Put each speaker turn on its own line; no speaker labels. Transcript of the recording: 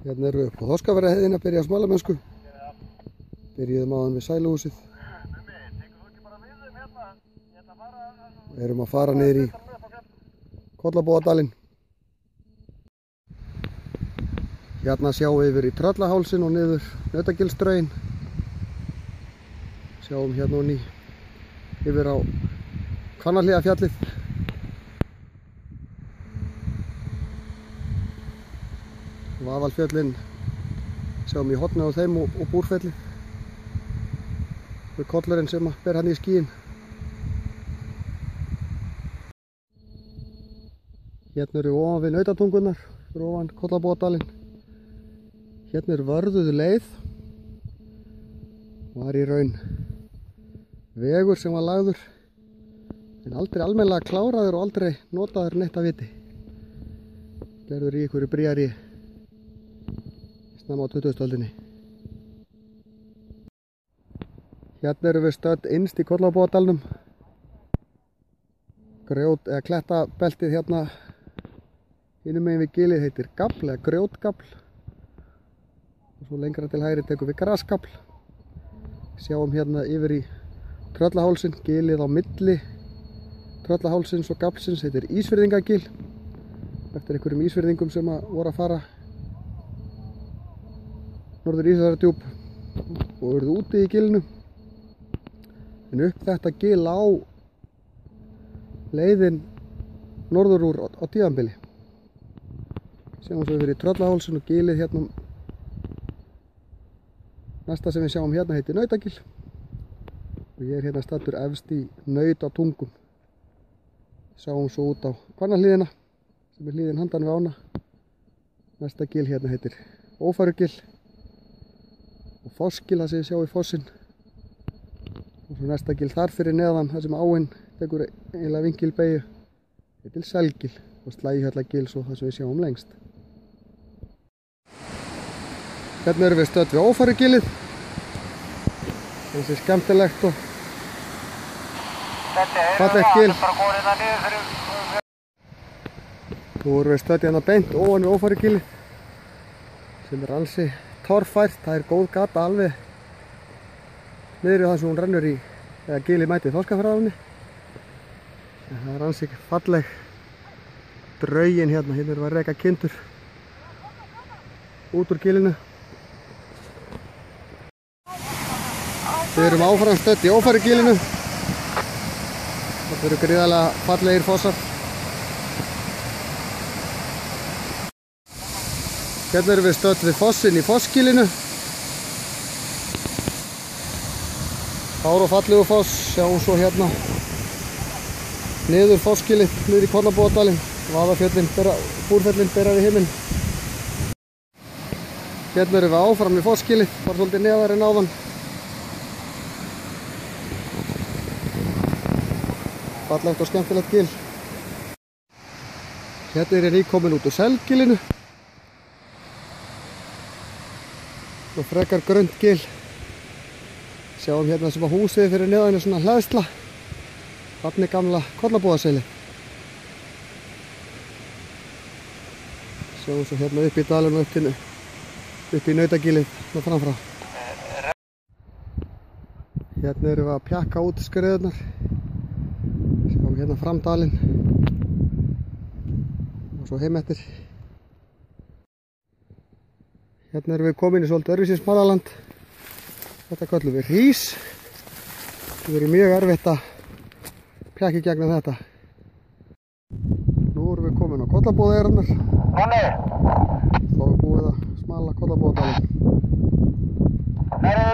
Hérna erum við upp á Þorskafjarðarheiðinni að byrja að smala mennsku. Byrjuðum áðan við sæluhúsið. Við erum að fara niður í Kollabóadalinn. Hérna sjáum við yfir í Tröllahálsinn og niður Nautagilsdrögin. Sjáum hérna og ný yfir á Hvannarhlíðarfjallið. Vaðalfjöllin sjáum í hornið á þeim og Búrfelli. Við kollurinn sem ber hann í skíin. Hérna eru ofan við Nautatungunar, fyrir ofan Kollabóadalinn. Hérna er vörðuð leið. Var í raun vegur sem var lagður, en aldrei almennilega kláraður og aldrei notaður neitt að viti. Gerður í einhverju bríari snemma á 20. öldinni. Hérna erum við stödd innst í Kollabóadalnum. Grjót eða klettabeltið hérna hinum megin við gilið heitir gafl eða grjótgafl. Og svo lengra til hægri tekum við grasgafl. Sjáum hérna yfir í Tröllahálsinn, gilið á milli Tröllahálsins og gaflsins heitir Ísfirðingagil. Eftir einhverjum Ísfirðingum sem voru að fara norður Ísafjarðardjúp og urðu úti í gilinu. En upp þetta gil á leiðin norður úr á Tíðanbili. Sjáum svo yfir í Tröllahálsinn og gilið hérna. Næsta sem við sjáum hérna heitir Nautagil. Og ég er hérna staddur efst í Nautatungum. Sjáum svo út á Hvannarhlíðina sem er hlíðin handan við ána. Næsta gil hérna heitir Ófærugil. Og Fossgil, það sem ég sjá í fossinn. Og svo næsta gil þar fyrir neðan, þar sem áin tekur eiginlega vingilbeygju, heitir Selgil. Og Slægjhjallagil svo það sem við sjáum lengst. Hérna erum við stödd við Ófærugilið. Þessi er skemmtilegt og fallegt gil. Nú erum við stödd hérna beint ofan við Ófærugilið, sem er ansi torfært. Það er góð gata alveg niður í það sem hún rennur í, eða gilið mætið Þorskafjarðaránni. Það er ansi falleg draugin hérna. Hérna erum við að reka kindur út úr gilinu. Við erum áfram stödd í Ófærugilinu. Þetta eru gríðarlega fallegir fossar. Hérna erum við stödd við fossinn í Fossgilinu. Hár og fallegu foss. Sjáum svo hérna niður Fossgilið, niður í Kollabóadalinn. Vaðafjöllin, Búrfellin bera við himinn. Hérna erum við áfram í Fossgilið, bara svolítið neðar en áðan. Fallegt og skemmtilegt gil. Hérna er ég nýkomin út úr Selgilinu. Og frekar grönt gil. Sjáum hérna sem að húsið fyrir neðan er svona hleðsla. Þarna er gamla Kollabóðaseilið. Sjáum svo hérna upp í dalinu upp í Nautagilið með framfrá. Hérna erum við að pjakka út skriðurnar. Sjáum hérna fram dalinn og svo heim eftir. Hérna erum við komin í svolítið öðruvísi smalaland. Þetta köllum við hrís. Það verður mjög erfitt að pjakka í gegnum þetta. Nú erum við komin á Kollabóðaeyjarnar. Þá er búið að smala Kollabóðadalinn.